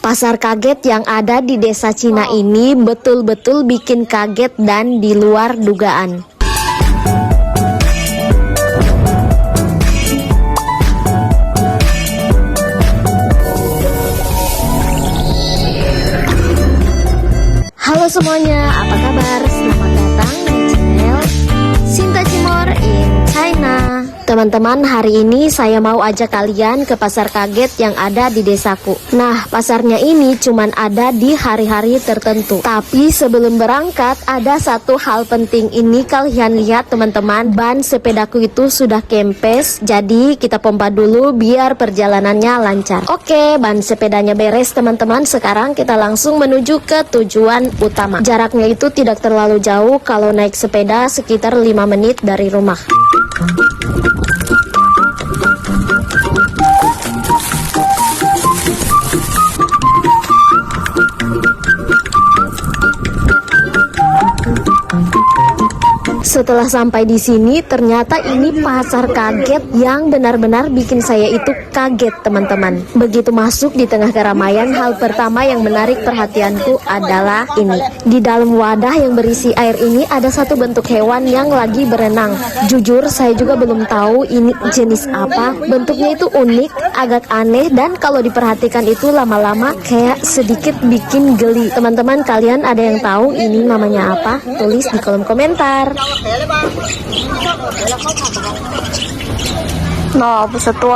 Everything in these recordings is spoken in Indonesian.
Pasar kaget yang ada di desa Cina ini betul-betul bikin kaget dan di luar dugaan. Halo semuanya, apa kabar? Selamat datang di channel Sinta Cimor in China. Teman-teman, hari ini saya mau ajak kalian ke pasar kaget yang ada di desaku. Nah, pasarnya ini cuman ada di hari-hari tertentu. Tapi sebelum berangkat, ada satu hal penting. Ini kalian lihat teman-teman, ban sepedaku itu sudah kempes. Jadi kita pompa dulu biar perjalanannya lancar. Oke, ban sepedanya beres teman-teman. Sekarang kita langsung menuju ke tujuan utama. Jaraknya itu tidak terlalu jauh, kalau naik sepeda sekitar 5 menit dari rumah. Setelah sampai di sini, ternyata ini pasar kaget yang benar-benar bikin saya itu kaget, teman-teman. Begitu masuk di tengah keramaian, hal pertama yang menarik perhatianku adalah ini. Di dalam wadah yang berisi air ini ada satu bentuk hewan yang lagi berenang. Jujur, saya juga belum tahu ini jenis apa. Bentuknya itu unik, agak aneh, dan kalau diperhatikan itu lama-lama kayak sedikit bikin geli. Teman-teman, kalian ada yang tahu ini namanya apa? Tulis di kolom komentar.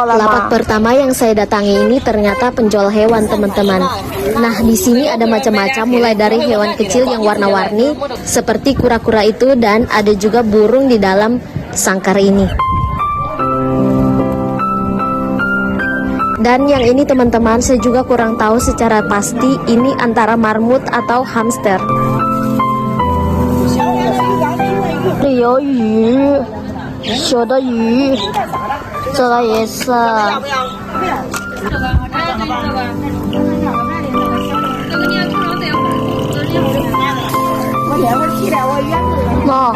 Lapak pertama yang saya datangi ini ternyata penjual hewan, teman-teman. Nah, di sini ada macam-macam, mulai dari hewan kecil yang warna-warni seperti kura-kura itu, dan ada juga burung di dalam sangkar ini. Dan yang ini teman-teman, saya juga kurang tahu secara pasti ini antara marmut atau hamster. 里有鱼，小的鱼，这个也是。哦，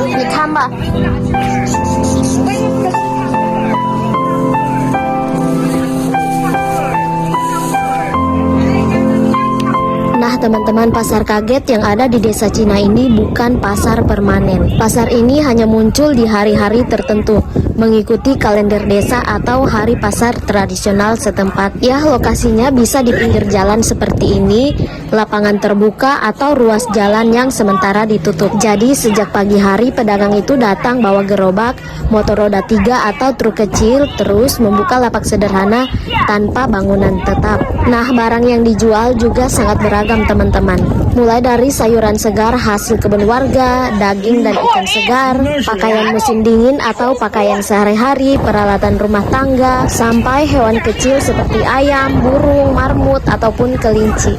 你看吧。Nah teman-teman, pasar kaget yang ada di desa Cina ini bukan pasar permanen. Pasar ini hanya muncul di hari-hari tertentu, mengikuti kalender desa atau hari pasar tradisional setempat. Ya, lokasinya bisa di pinggir jalan seperti ini, lapangan terbuka atau ruas jalan yang sementara ditutup. Jadi sejak pagi hari pedagang itu datang bawa gerobak, motor roda 3 atau truk kecil, terus membuka lapak sederhana tanpa bangunan tetap. Nah, barang yang dijual juga sangat beragam teman-teman, mulai dari sayuran segar hasil kebun warga, daging dan ikan segar, pakaian musim dingin atau pakaian sehari-hari, peralatan rumah tangga, sampai hewan kecil seperti ayam, burung, marmut ataupun kelinci.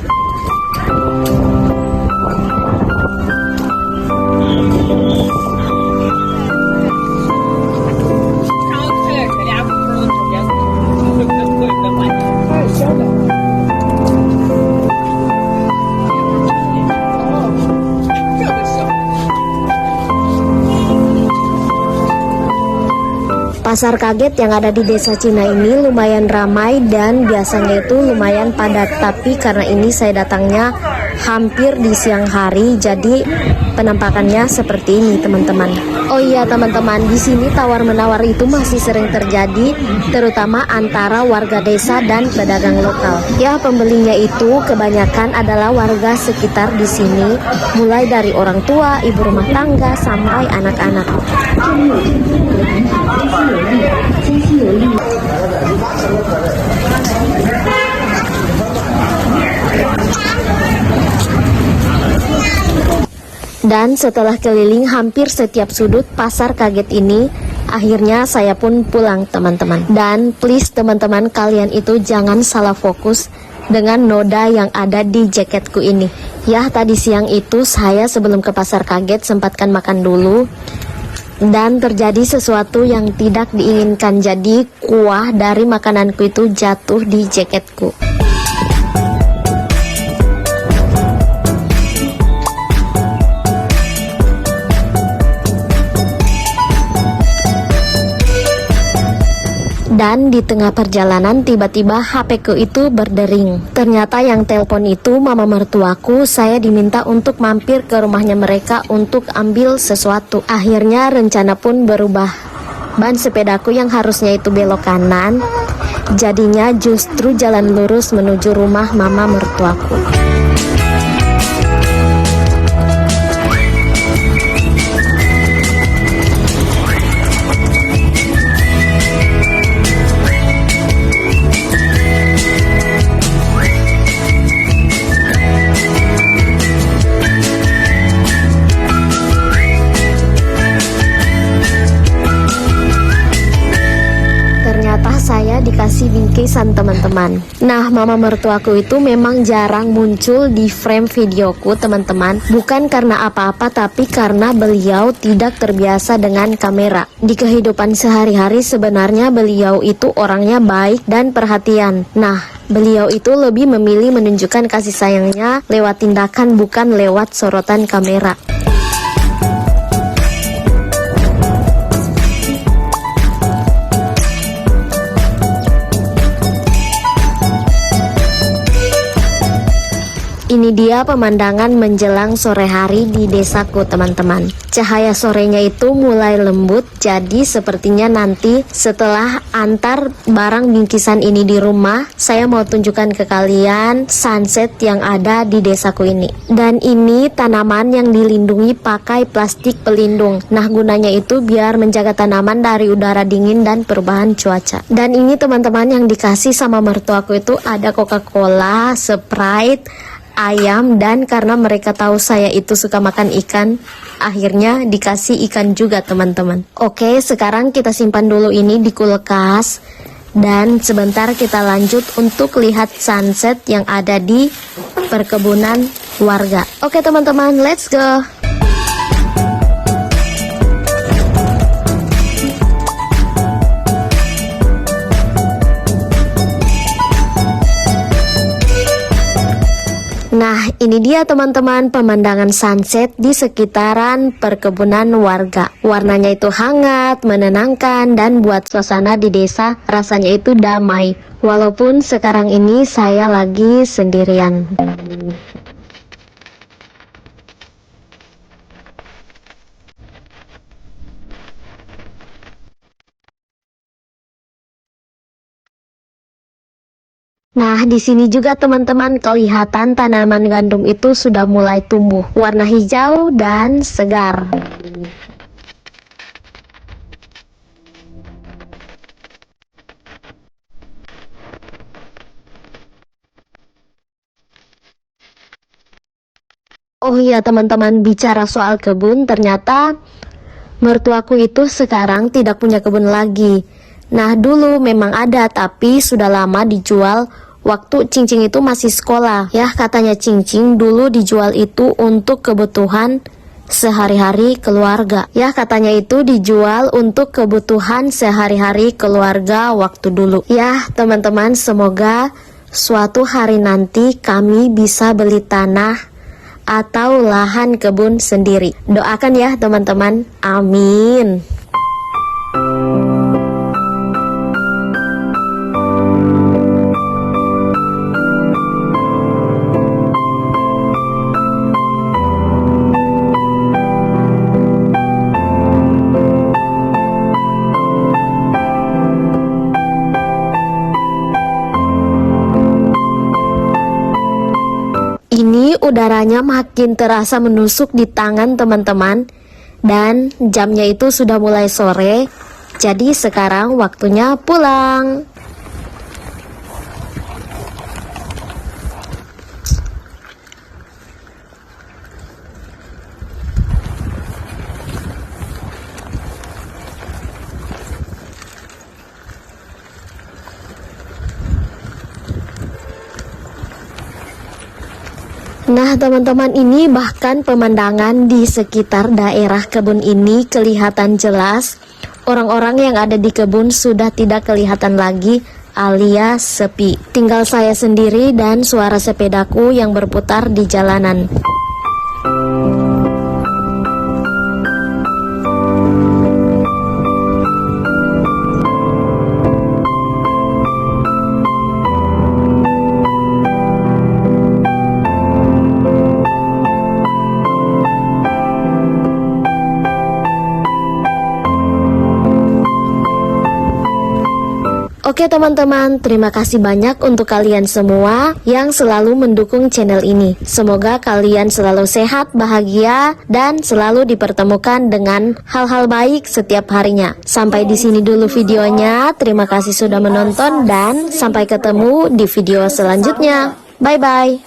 Pasar kaget yang ada di desa Cina ini lumayan ramai dan biasanya itu lumayan padat. Tapi karena ini saya datangnya hampir di siang hari, jadi penampakannya seperti ini teman-teman. Oh iya teman-teman, di sini tawar-menawar itu masih sering terjadi, terutama antara warga desa dan pedagang lokal. Ya, pembelinya itu kebanyakan adalah warga sekitar di sini, mulai dari orang tua, ibu rumah tangga, sampai anak-anak. Dan setelah keliling hampir setiap sudut pasar kaget ini, akhirnya saya pun pulang teman-teman. Dan please teman-teman, kalian itu jangan salah fokus dengan noda yang ada di jaketku ini. Ya, tadi siang itu saya sebelum ke pasar kaget sempatkan makan dulu, dan terjadi sesuatu yang tidak diinginkan. Jadi kuah dari makananku itu jatuh di jaketku. Dan di tengah perjalanan tiba-tiba HP-ku itu berdering. Ternyata yang telepon itu mama mertuaku. Saya diminta untuk mampir ke rumahnya mereka untuk ambil sesuatu. Akhirnya rencana pun berubah. Ban sepedaku yang harusnya itu belok kanan, jadinya justru jalan lurus menuju rumah mama mertuaku. Saya dikasih bingkisan teman-teman. Nah, mama mertuaku itu memang jarang muncul di frame videoku teman-teman. Bukan karena apa-apa, tapi karena beliau tidak terbiasa dengan kamera. Di kehidupan sehari-hari sebenarnya beliau itu orangnya baik dan perhatian. Nah, beliau itu lebih memilih menunjukkan kasih sayangnya lewat tindakan, bukan lewat sorotan kamera. Ini dia pemandangan menjelang sore hari di desaku teman-teman. Cahaya sorenya itu mulai lembut, jadi sepertinya nanti setelah antar barang bingkisan ini di rumah, saya mau tunjukkan ke kalian sunset yang ada di desaku ini. Dan ini tanaman yang dilindungi pakai plastik pelindung. Nah, gunanya itu biar menjaga tanaman dari udara dingin dan perubahan cuaca. Dan ini teman-teman yang dikasih sama mertuaku itu ada Coca-Cola, Sprite, ayam, dan karena mereka tahu saya itu suka makan ikan, akhirnya dikasih ikan juga teman-teman. Oke, sekarang kita simpan dulu ini di kulkas dan sebentar kita lanjut untuk lihat sunset yang ada di perkebunan warga. Oke teman-teman, let's go. Nah, ini dia teman-teman pemandangan sunset di sekitaran perkebunan warga. Warnanya itu hangat, menenangkan, dan buat suasana di desa rasanya itu damai. Walaupun sekarang ini saya lagi sendirian. Nah, di sini juga teman-teman kelihatan tanaman gandum itu sudah mulai tumbuh, warna hijau dan segar. Oh iya teman-teman, bicara soal kebun, ternyata mertuaku itu sekarang tidak punya kebun lagi. Nah, dulu memang ada, tapi sudah lama dijual. Waktu Cing-Cing itu masih sekolah. Ya, katanya Cing-Cing dulu dijual itu untuk kebutuhan sehari-hari keluarga. Ya, katanya itu dijual untuk kebutuhan sehari-hari keluarga waktu dulu. Ya, teman-teman, semoga suatu hari nanti kami bisa beli tanah atau lahan kebun sendiri. Doakan ya, teman-teman. Amin. Ini udaranya makin terasa menusuk di tangan teman-teman. Dan jamnya itu sudah mulai sore. Jadi sekarang waktunya pulang. Nah teman-teman, ini bahkan pemandangan di sekitar daerah kebun ini kelihatan jelas. Orang-orang yang ada di kebun sudah tidak kelihatan lagi alias sepi. Tinggal saya sendiri dan suara sepedaku yang berputar di jalanan. Oke teman-teman, terima kasih banyak untuk kalian semua yang selalu mendukung channel ini. Semoga kalian selalu sehat, bahagia, dan selalu dipertemukan dengan hal-hal baik setiap harinya. Sampai di sini dulu videonya. Terima kasih sudah menonton dan sampai ketemu di video selanjutnya. Bye-bye.